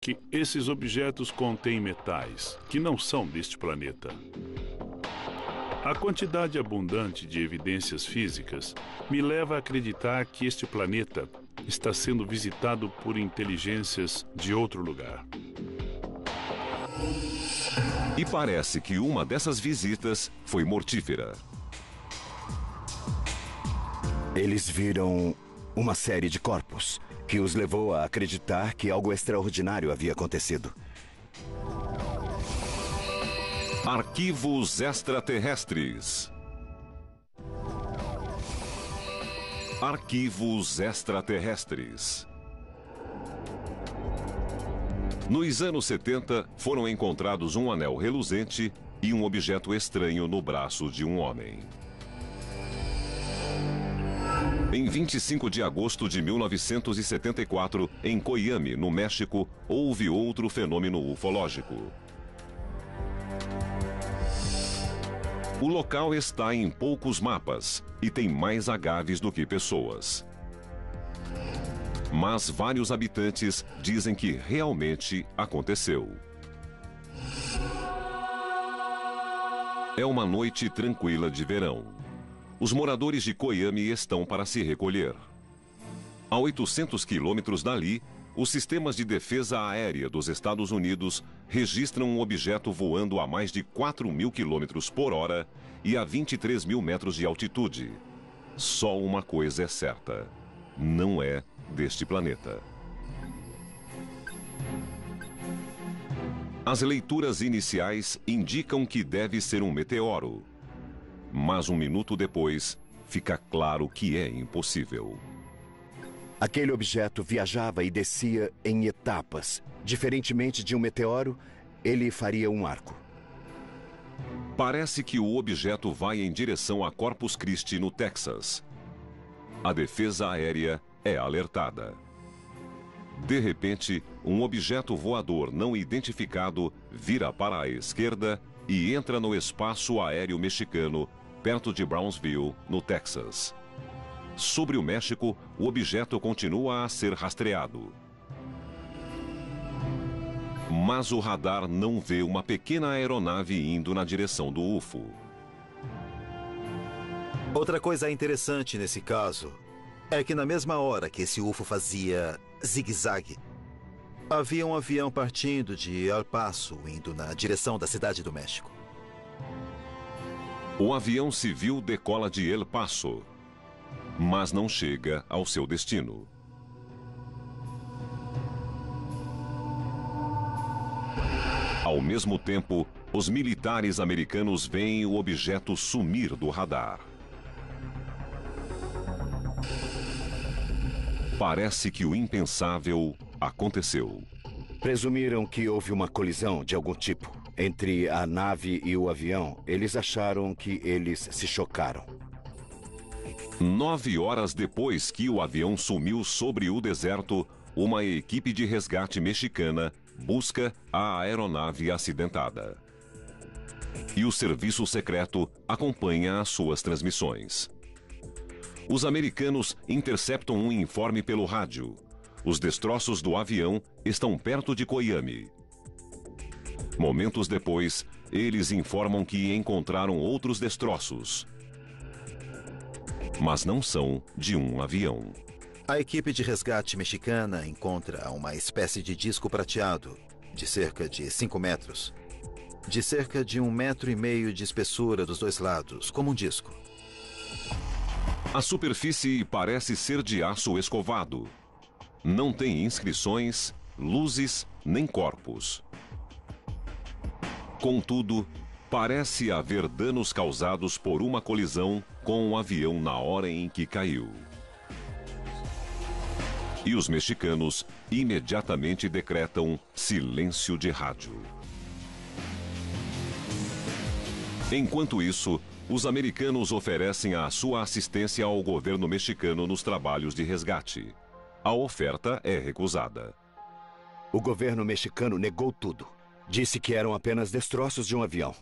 que esses objetos contêm metais que não são deste planeta. A quantidade abundante de evidências físicas me leva a acreditar que este planeta está sendo visitado por inteligências de outro lugar. E parece que uma dessas visitas foi mortífera. Eles viram uma série de corpos que os levou a acreditar que algo extraordinário havia acontecido. Arquivos extraterrestres. Arquivos extraterrestres. Nos anos 70, foram encontrados um anel reluzente e um objeto estranho no braço de um homem. Em 25 de agosto de 1974, em Coiame, no México, houve outro fenômeno ufológico. O local está em poucos mapas e tem mais agaves do que pessoas. Mas vários habitantes dizem que realmente aconteceu. É uma noite tranquila de verão. Os moradores de Coiame estão para se recolher. A 800 quilômetros dali, os sistemas de defesa aérea dos Estados Unidos registram um objeto voando a mais de 4.000 quilômetros por hora e a 23 mil metros de altitude. Só uma coisa é certa: não é deste planeta. As leituras iniciais indicam que deve ser um meteoro. Mas um minuto depois, fica claro que é impossível. Aquele objeto viajava e descia em etapas. Diferentemente de um meteoro, ele faria um arco. Parece que o objeto vai em direção a Corpus Christi, no Texas. A defesa aérea é alertada. De repente, um objeto voador não identificado vira para a esquerda e entra no espaço aéreo mexicano, perto de Brownsville, no Texas. Sobre o México, o objeto continua a ser rastreado. Mas o radar não vê uma pequena aeronave indo na direção do UFO. Outra coisa interessante nesse caso é que na mesma hora que esse UFO fazia zigue-zague, havia um avião partindo de El Paso, indo na direção da cidade do México. O avião civil decola de El Paso, mas não chega ao seu destino. Ao mesmo tempo, os militares americanos veem o objeto sumir do radar. Parece que o impensável aconteceu. Presumiram que houve uma colisão de algum tipo entre a nave e o avião. Eles acharam que eles se chocaram. 9 horas depois que o avião sumiu sobre o deserto, uma equipe de resgate mexicana busca a aeronave acidentada. E o serviço secreto acompanha as suas transmissões. Os americanos interceptam um informe pelo rádio. Os destroços do avião estão perto de Coiame. Momentos depois, eles informam que encontraram outros destroços. Mas não são de um avião. A equipe de resgate mexicana encontra uma espécie de disco prateado, de cerca de 5 metros, de cerca de 1,5 metros de espessura dos dois lados, como um disco. A superfície parece ser de aço escovado. Não tem inscrições, luzes nem corpos. Contudo, parece haver danos causados por uma colisão com o avião na hora em que caiu. E os mexicanos imediatamente decretam silêncio de rádio. Enquanto isso, os americanos oferecem a sua assistência ao governo mexicano nos trabalhos de resgate. A oferta é recusada. O governo mexicano negou tudo. Disse que eram apenas destroços de um avião.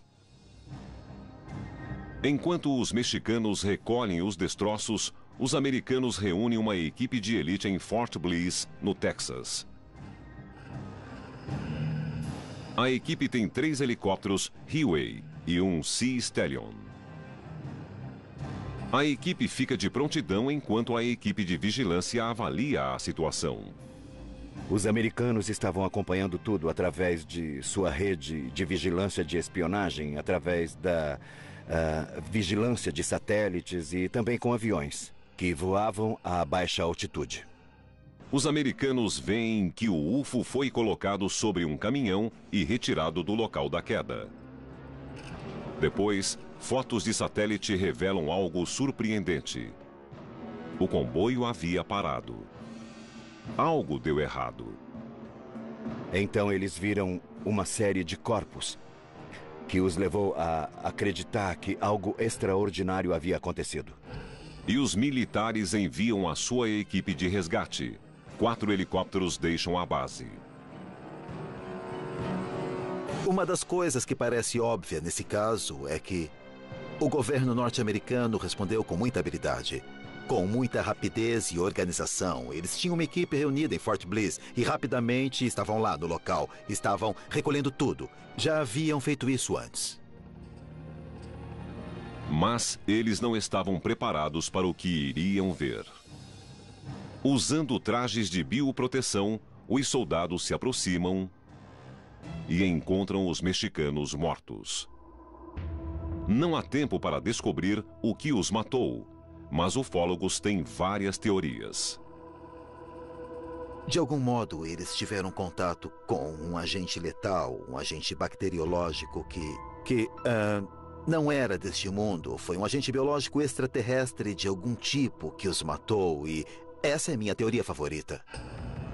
Enquanto os mexicanos recolhem os destroços, os americanos reúnem uma equipe de elite em Fort Bliss, no Texas. A equipe tem 3 helicópteros Huey e um Sea Stallion. A equipe fica de prontidão enquanto a equipe de vigilância avalia a situação. Os americanos estavam acompanhando tudo através de sua rede de vigilância de espionagem, através da vigilância de satélites e também com aviões, que voavam a baixa altitude. Os americanos veem que o UFO foi colocado sobre um caminhão e retirado do local da queda. Depois, fotos de satélite revelam algo surpreendente. O comboio havia parado. Algo deu errado. Então eles viram uma série de corpos que os levou a acreditar que algo extraordinário havia acontecido. E os militares enviam a sua equipe de resgate. 4 helicópteros deixam a base. Uma das coisas que parece óbvia nesse caso é que o governo norte-americano respondeu com muita habilidade, com muita rapidez e organização. Eles tinham uma equipe reunida em Fort Bliss e rapidamente estavam lá no local, estavam recolhendo tudo. Já haviam feito isso antes. Mas eles não estavam preparados para o que iriam ver. Usando trajes de bioproteção, os soldados se aproximam e encontram os mexicanos mortos. Não há tempo para descobrir o que os matou, mas ufólogos têm várias teorias. De algum modo, eles tiveram contato com um agente letal, um agente bacteriológico que não era deste mundo. Foi um agente biológico extraterrestre de algum tipo que os matou e essa é minha teoria favorita.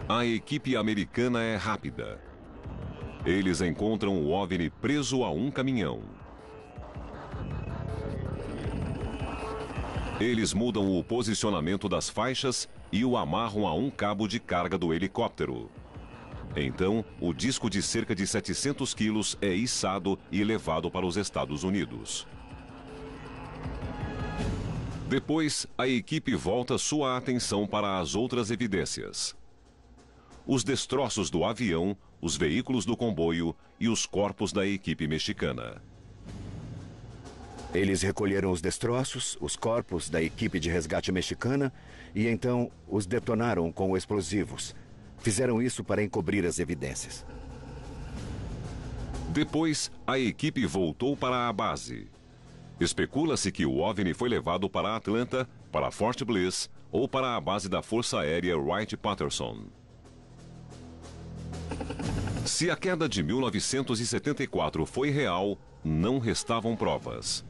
A equipe americana é rápida. Eles encontram o OVNI preso a um caminhão. Eles mudam o posicionamento das faixas e o amarram a um cabo de carga do helicóptero. Então, o disco de cerca de 700 quilos é içado e levado para os Estados Unidos. Depois, a equipe volta sua atenção para as outras evidências. Os destroços do avião, os veículos do comboio e os corpos da equipe mexicana. Eles recolheram os destroços, os corpos da equipe de resgate mexicana e então os detonaram com explosivos. Fizeram isso para encobrir as evidências. Depois, a equipe voltou para a base. Especula-se que o OVNI foi levado para Atlanta, para Fort Bliss ou para a base da Força Aérea Wright-Patterson. Se a queda de 1974 foi real, não restavam provas.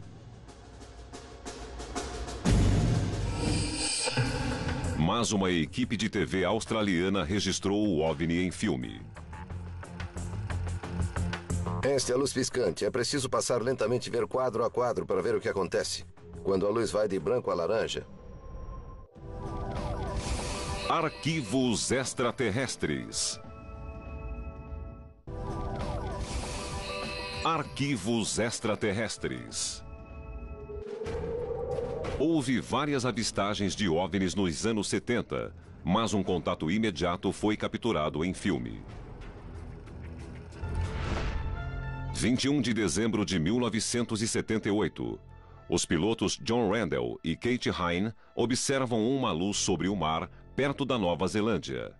Mas uma equipe de TV australiana registrou o OVNI em filme. Esta é a luz piscante. É preciso passar lentamente e ver quadro a quadro para ver o que acontece. Quando a luz vai de branco a laranja. Arquivos extraterrestres. Arquivos extraterrestres. Houve várias avistagens de OVNIs nos anos 70, mas um contato imediato foi capturado em filme. 21 de dezembro de 1978, os pilotos John Randall e Kate Hine observam uma luz sobre o mar perto da Nova Zelândia.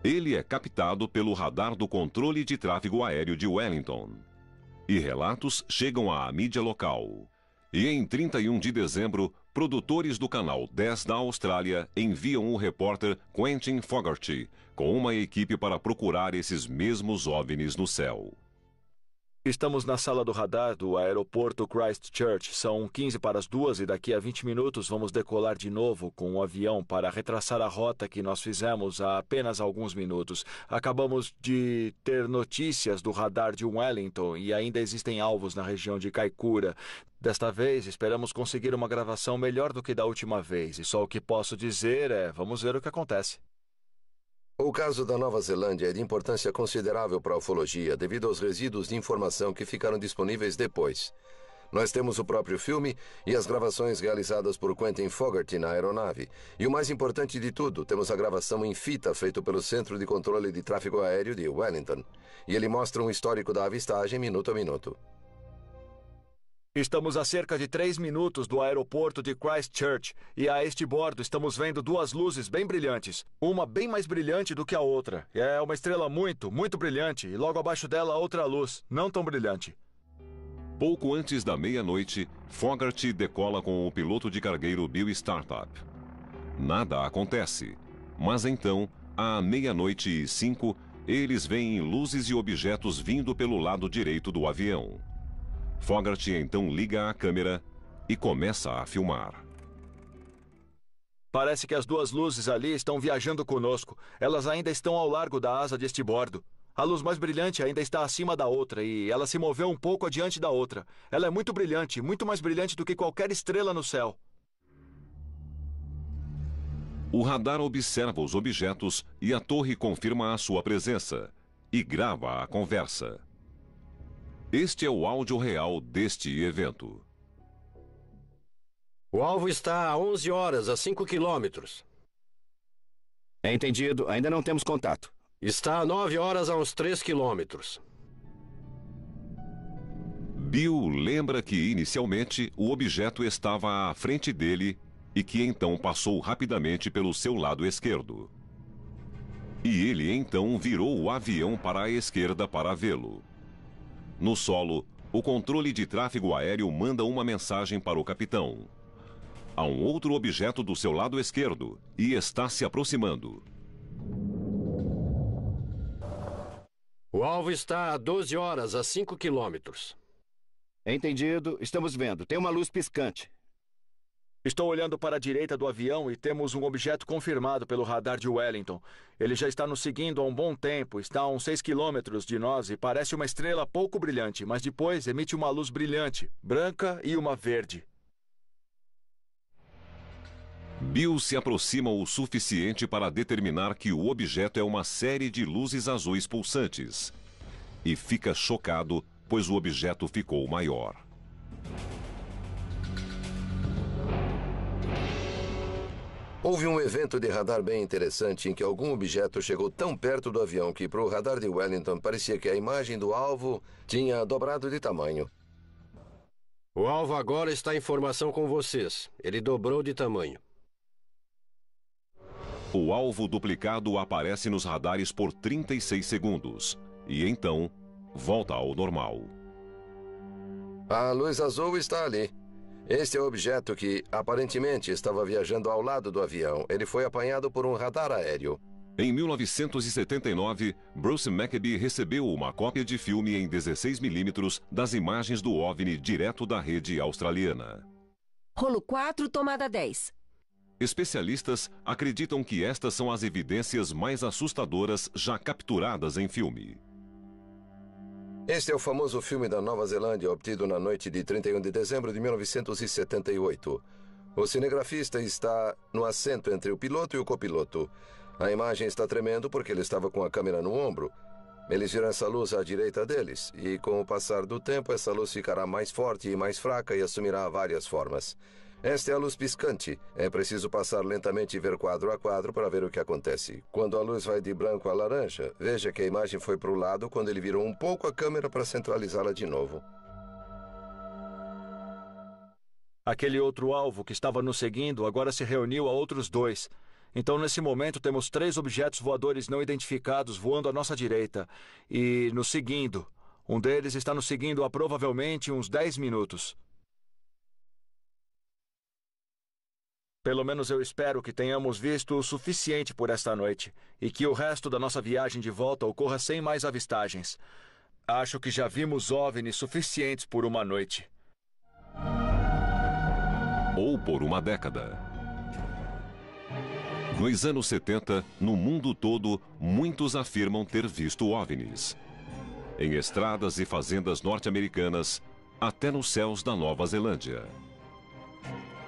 Ele é captado pelo radar do controle de tráfego aéreo de Wellington. E relatos chegam à mídia local. E em 31 de dezembro, produtores do canal 10 da Austrália enviam o repórter Quentin Fogarty com uma equipe para procurar esses mesmos OVNIs no céu. Estamos na sala do radar do aeroporto Christchurch. São 15 para as 2 e daqui a 20 minutos vamos decolar de novo com um avião para retraçar a rota que nós fizemos há apenas alguns minutos. Acabamos de ter notícias do radar de Wellington e ainda existem alvos na região de Kaikoura. Desta vez, esperamos conseguir uma gravação melhor do que da última vez. E só o que posso dizer é, vamos ver o que acontece. O caso da Nova Zelândia é de importância considerável para a ufologia devido aos resíduos de informação que ficaram disponíveis depois. Nós temos o próprio filme e as gravações realizadas por Quentin Fogarty na aeronave. E o mais importante de tudo, temos a gravação em fita feita pelo Centro de Controle de Tráfego Aéreo de Wellington. E ele mostra um histórico da avistagem minuto a minuto. Estamos a cerca de 3 minutos do aeroporto de Christchurch e a este bordo estamos vendo duas luzes bem brilhantes. Uma bem mais brilhante do que a outra. É uma estrela muito, muito brilhante e logo abaixo dela outra luz, não tão brilhante. Pouco antes da meia-noite, Fogarty decola com o piloto de cargueiro Bill Startup. Nada acontece, mas então, à 00:05, eles veem luzes e objetos vindo pelo lado direito do avião. Fogarty então liga a câmera e começa a filmar. Parece que as duas luzes ali estão viajando conosco. Elas ainda estão ao largo da asa deste bordo. A luz mais brilhante ainda está acima da outra e ela se moveu um pouco adiante da outra. Ela é muito brilhante, muito mais brilhante do que qualquer estrela no céu. O radar observa os objetos e a torre confirma a sua presença e grava a conversa. Este é o áudio real deste evento. O alvo está a 11 horas, a 5 quilômetros. Entendido, ainda não temos contato. Está a 9 horas, a uns 3 quilômetros. Bill lembra que, inicialmente, o objeto estava à frente dele e que então passou rapidamente pelo seu lado esquerdo. E ele então virou o avião para a esquerda para vê-lo. No solo, o controle de tráfego aéreo manda uma mensagem para o capitão. Há um outro objeto do seu lado esquerdo e está se aproximando. O alvo está a 12 horas, a 5 quilômetros. Entendido, estamos vendo. Tem uma luz piscante. Estou olhando para a direita do avião e temos um objeto confirmado pelo radar de Wellington. Ele já está nos seguindo há um bom tempo, está a uns 6 quilômetros de nós e parece uma estrela pouco brilhante, mas depois emite uma luz brilhante, branca e uma verde. Bill se aproxima o suficiente para determinar que o objeto é uma série de luzes azuis pulsantes. E fica chocado, pois o objeto ficou maior. Houve um evento de radar bem interessante em que algum objeto chegou tão perto do avião que, para o radar de Wellington, parecia que a imagem do alvo tinha dobrado de tamanho. O alvo agora está em formação com vocês. Ele dobrou de tamanho. O alvo duplicado aparece nos radares por 36 segundos e então volta ao normal. A luz azul está ali. Este é o objeto que, aparentemente, estava viajando ao lado do avião. Ele foi apanhado por um radar aéreo. Em 1979, Bruce Maccabee recebeu uma cópia de filme em 16mm das imagens do OVNI direto da rede australiana. Rolo 4, tomada 10. Especialistas acreditam que estas são as evidências mais assustadoras já capturadas em filme. Este é o famoso filme da Nova Zelândia, obtido na noite de 31 de dezembro de 1978. O cinegrafista está no assento entre o piloto e o copiloto. A imagem está tremendo porque ele estava com a câmera no ombro. Eles viram essa luz à direita deles, e com o passar do tempo, essa luz ficará mais forte e mais fraca e assumirá várias formas. Esta é a luz piscante. É preciso passar lentamente e ver quadro a quadro para ver o que acontece. Quando a luz vai de branco a laranja, veja que a imagem foi para o lado quando ele virou um pouco a câmera para centralizá-la de novo. Aquele outro alvo que estava nos seguindo agora se reuniu a outros 2. Então, nesse momento, temos 3 objetos voadores não identificados voando à nossa direita e nos seguindo. Um deles está nos seguindo há provavelmente uns 10 minutos. Pelo menos eu espero que tenhamos visto o suficiente por esta noite e que o resto da nossa viagem de volta ocorra sem mais avistagens. Acho que já vimos OVNIs suficientes por uma noite. Ou por uma década. Nos anos 70, no mundo todo, muitos afirmam ter visto OVNIs. Em estradas e fazendas norte-americanas, até nos céus da Nova Zelândia.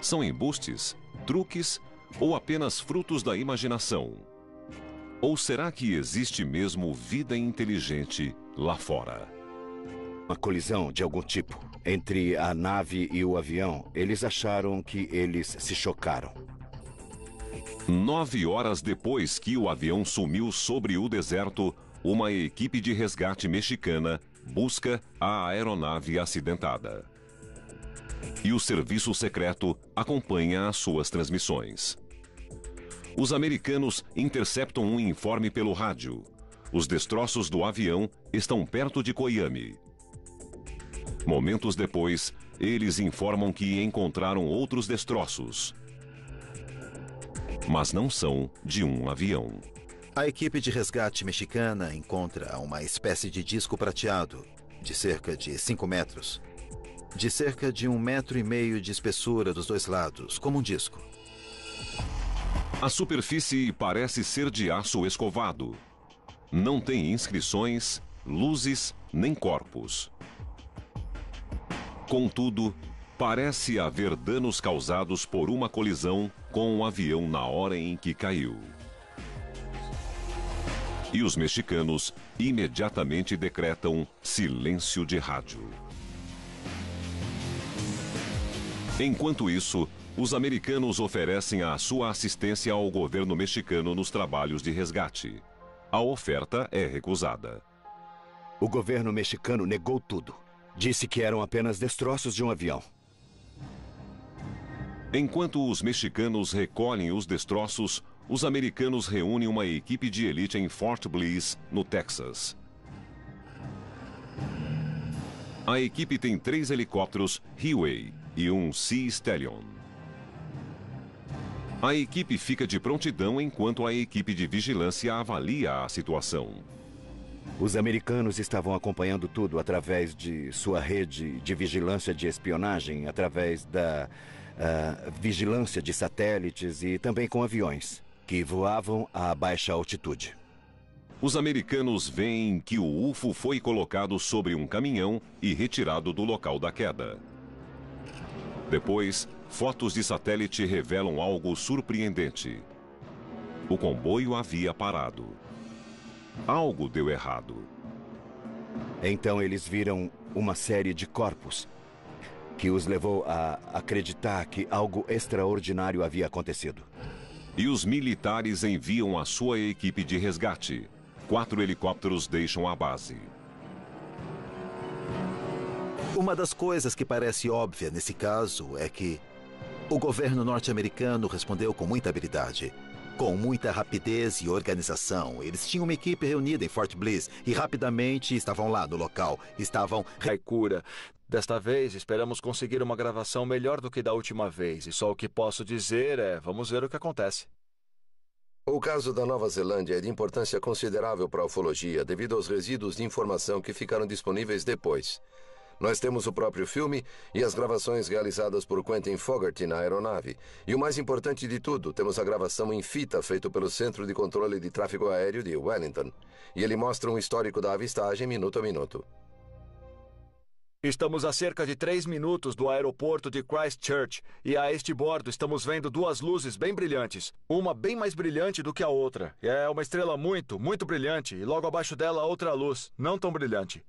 São embustes, truques ou apenas frutos da imaginação? Ou será que existe mesmo vida inteligente lá fora? Uma colisão de algum tipo. entre a nave e o avião, eles acharam que eles se chocaram. 9 horas depois que o avião sumiu sobre o deserto, uma equipe de resgate mexicana busca a aeronave acidentada. E o serviço secreto acompanha as suas transmissões. Os americanos interceptam um informe pelo rádio. Os destroços do avião estão perto de Coyame. Momentos depois, eles informam que encontraram outros destroços. Mas não são de um avião. A equipe de resgate mexicana encontra uma espécie de disco prateado, de cerca de 5 metros, de cerca de 1,5 metros de espessura dos dois lados, como um disco. A superfície parece ser de aço escovado. Não tem inscrições, luzes, nem corpos. Contudo, parece haver danos causados por uma colisão com o avião na hora em que caiu. E os mexicanos imediatamente decretam silêncio de rádio. Enquanto isso, os americanos oferecem a sua assistência ao governo mexicano nos trabalhos de resgate. A oferta é recusada. O governo mexicano negou tudo. Disse que eram apenas destroços de um avião. Enquanto os mexicanos recolhem os destroços, os americanos reúnem uma equipe de elite em Fort Bliss, no Texas. A equipe tem 3 helicópteros Huey e um Sea Stallion. A equipe fica de prontidão enquanto a equipe de vigilância avalia a situação. Os americanos estavam acompanhando tudo através de sua rede de vigilância de espionagem, através da vigilância de satélites e também com aviões, que voavam a baixa altitude. Os americanos veem que o UFO foi colocado sobre um caminhão e retirado do local da queda. Depois, fotos de satélite revelam algo surpreendente. O comboio havia parado. Algo deu errado. Então eles viram uma série de corpos que os levou a acreditar que algo extraordinário havia acontecido. E os militares enviam a sua equipe de resgate. 4 helicópteros deixam a base. Uma das coisas que parece óbvia nesse caso é que o governo norte-americano respondeu com muita habilidade, com muita rapidez e organização. Eles tinham uma equipe reunida em Fort Bliss e rapidamente estavam lá no local. Estavam... Cura. Desta vez, esperamos conseguir uma gravação melhor do que da última vez. E só o que posso dizer é, vamos ver o que acontece. O caso da Nova Zelândia é de importância considerável para a ufologia devido aos resíduos de informação que ficaram disponíveis depois. Nós temos o próprio filme e as gravações realizadas por Quentin Fogarty na aeronave. E o mais importante de tudo, temos a gravação em fita feita pelo Centro de Controle de Tráfego Aéreo de Wellington. E ele mostra um histórico da avistagem minuto a minuto. Estamos a cerca de 3 minutos do aeroporto de Christchurch e a este bordo estamos vendo 2 luzes bem brilhantes. Uma bem mais brilhante do que a outra. É uma estrela muito, muito brilhante e logo abaixo dela outra luz, não tão brilhante.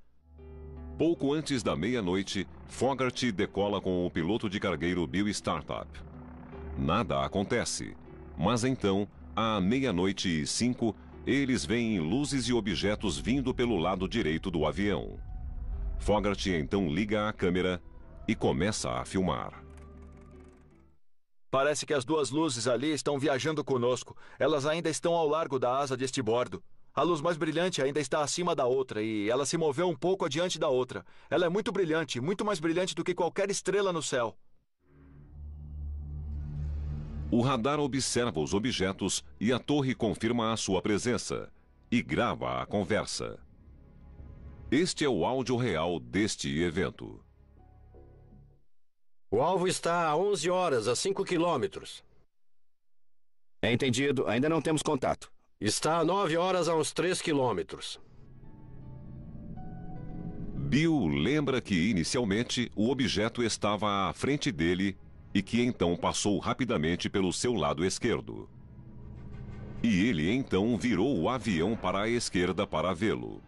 Pouco antes da meia-noite, Fogarty decola com o piloto de cargueiro Bill Startup. Nada acontece, mas então, à 00:05, eles veem luzes e objetos vindo pelo lado direito do avião. Fogarty então liga a câmera e começa a filmar. Parece que as 2 luzes ali estão viajando conosco. Elas ainda estão ao largo da asa de estibordo. A luz mais brilhante ainda está acima da outra e ela se moveu um pouco adiante da outra. Ela é muito brilhante, muito mais brilhante do que qualquer estrela no céu. O radar observa os objetos e a torre confirma a sua presença e grava a conversa. Este é o áudio real deste evento. O alvo está a 11 horas, a 5 quilômetros. É entendido, ainda não temos contato. Está a 9 horas, a uns 3 quilômetros. Bill lembra que, inicialmente, o objeto estava à frente dele e que então passou rapidamente pelo seu lado esquerdo. E ele então virou o avião para a esquerda para vê-lo.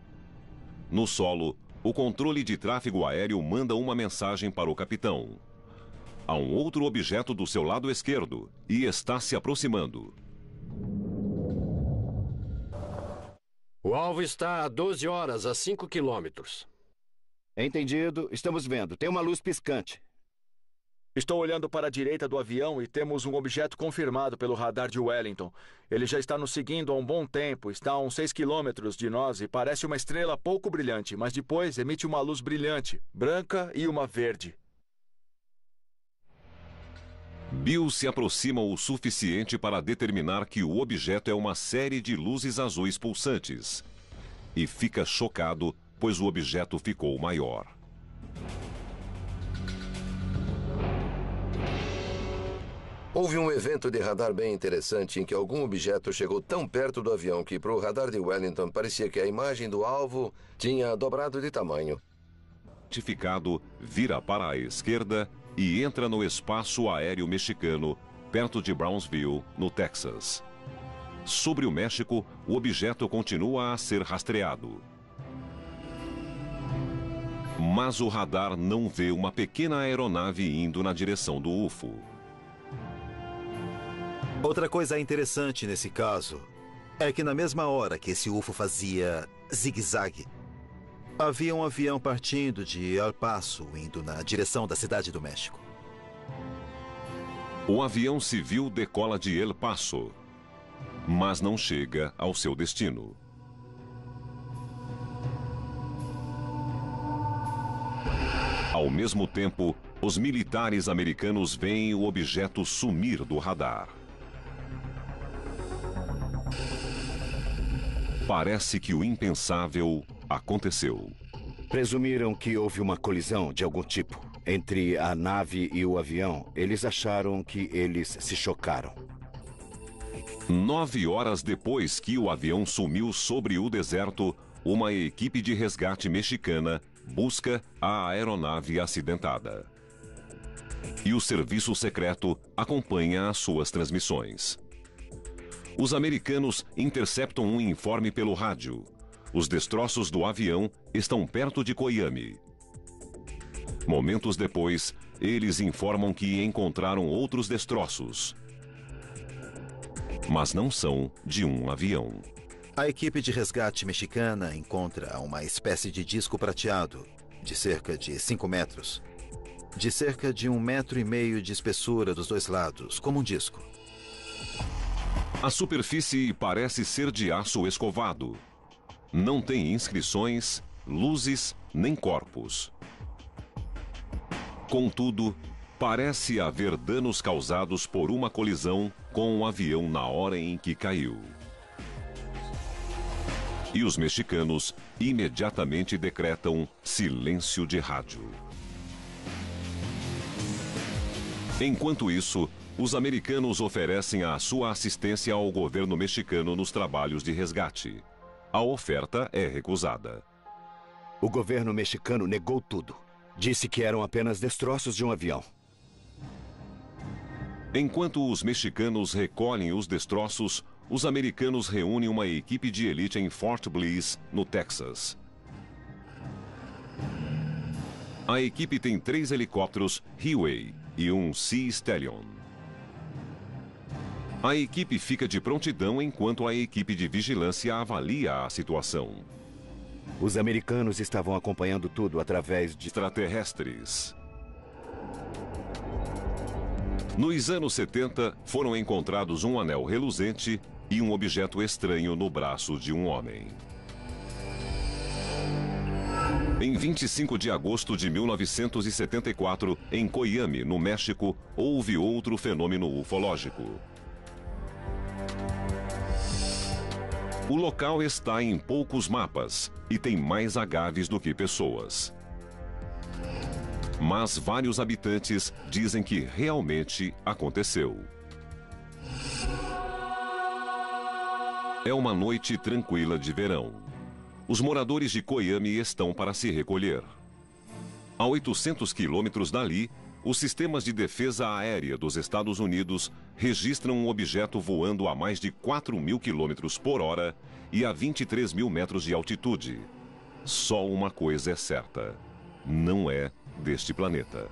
No solo, o controle de tráfego aéreo manda uma mensagem para o capitão. Há um outro objeto do seu lado esquerdo e está se aproximando. O alvo está a 12 horas, a 5 quilômetros. Entendido. Estamos vendo. Tem uma luz piscante. Estou olhando para a direita do avião e temos um objeto confirmado pelo radar de Wellington. Ele já está nos seguindo há um bom tempo, está a uns 6 quilômetros de nós e parece uma estrela pouco brilhante, mas depois emite uma luz brilhante, branca e uma verde. Bill se aproxima o suficiente para determinar que o objeto é uma série de luzes azuis pulsantes. E fica chocado, pois o objeto ficou maior. Houve um evento de radar bem interessante em que algum objeto chegou tão perto do avião que, para o radar de Wellington, parecia que a imagem do alvo tinha dobrado de tamanho. Identificado, vira para a esquerda e entra no espaço aéreo mexicano, perto de Brownsville, no Texas. Sobre o México, o objeto continua a ser rastreado. Mas o radar não vê uma pequena aeronave indo na direção do UFO. Outra coisa interessante nesse caso é que na mesma hora que esse UFO fazia zigue-zague, havia um avião partindo de El Paso, indo na direção da cidade do México. O avião civil decola de El Paso, mas não chega ao seu destino. Ao mesmo tempo, os militares americanos veem o objeto sumir do radar. Parece que o impensável aconteceu. Presumiram que houve uma colisão de algum tipo entre a nave e o avião. Eles acharam que eles se chocaram. 9 horas depois que o avião sumiu sobre o deserto, uma equipe de resgate mexicana busca a aeronave acidentada. E o serviço secreto acompanha as suas transmissões. Os americanos interceptam um informe pelo rádio. Os destroços do avião estão perto de Coiame. Momentos depois, eles informam que encontraram outros destroços. Mas não são de um avião. A equipe de resgate mexicana encontra uma espécie de disco prateado de cerca de 5 metros, de cerca de 1,5 metros de espessura dos dois lados, como um disco. A superfície parece ser de aço escovado. Não tem inscrições, luzes nem corpos. Contudo, parece haver danos causados por uma colisão com o avião na hora em que caiu. E os mexicanos imediatamente decretam silêncio de rádio. Enquanto isso, os americanos oferecem a sua assistência ao governo mexicano nos trabalhos de resgate. A oferta é recusada. O governo mexicano negou tudo. Disse que eram apenas destroços de um avião. Enquanto os mexicanos recolhem os destroços, os americanos reúnem uma equipe de elite em Fort Bliss, no Texas. A equipe tem 3 helicópteros Huey e um Sea Stallion. A equipe fica de prontidão enquanto a equipe de vigilância avalia a situação. Os americanos estavam acompanhando tudo através de extraterrestres. Nos anos 70, foram encontrados um anel reluzente e um objeto estranho no braço de um homem. Em 25 de agosto de 1974, em Coiame, no México, houve outro fenômeno ufológico. O local está em poucos mapas e tem mais agaves do que pessoas. Mas vários habitantes dizem que realmente aconteceu. É uma noite tranquila de verão. Os moradores de Coiame estão para se recolher. A 800 quilômetros dali, os sistemas de defesa aérea dos Estados Unidos registram um objeto voando a mais de 4.000 quilômetros por hora e a 23.000 metros de altitude. Só uma coisa é certa: não é deste planeta.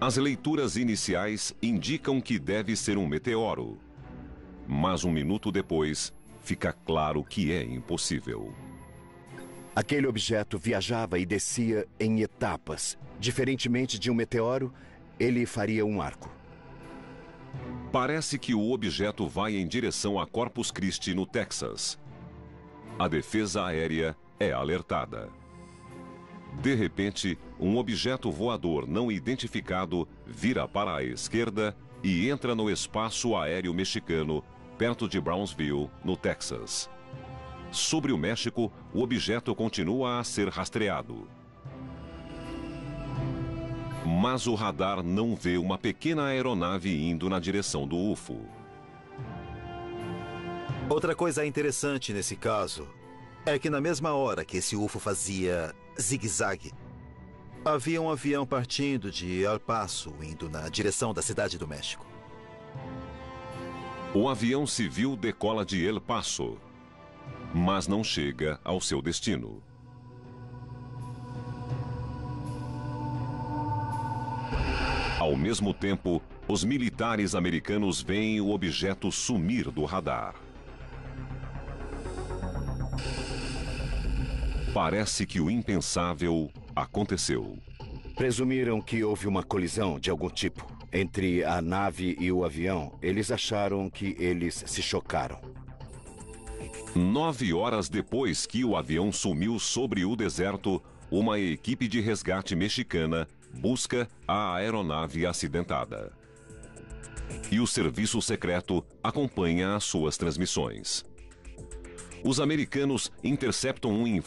As leituras iniciais indicam que deve ser um meteoro. Mas um minuto depois, fica claro que é impossível. Aquele objeto viajava e descia em etapas. Diferentemente de um meteoro, ele faria um arco. Parece que o objeto vai em direção a Corpus Christi, no Texas. A defesa aérea é alertada. De repente, um objeto voador não identificado vira para a esquerda e entra no espaço aéreo mexicano, perto de Brownsville, no Texas. Sobre o México, o objeto continua a ser rastreado. Mas o radar não vê uma pequena aeronave indo na direção do UFO. Outra coisa interessante nesse caso é que na mesma hora que esse UFO fazia zigue-zague, havia um avião partindo de El Paso, indo na direção da cidade do México. O avião civil decola de El Paso, mas não chega ao seu destino. Ao mesmo tempo, os militares americanos veem o objeto sumir do radar. Parece que o impensável aconteceu. Presumiram que houve uma colisão de algum tipo entre a nave e o avião. Eles acharam que eles se chocaram. 9 horas depois que o avião sumiu sobre o deserto, uma equipe de resgate mexicana busca a aeronave acidentada. E o serviço secreto acompanha as suas transmissões. Os americanos interceptam um informe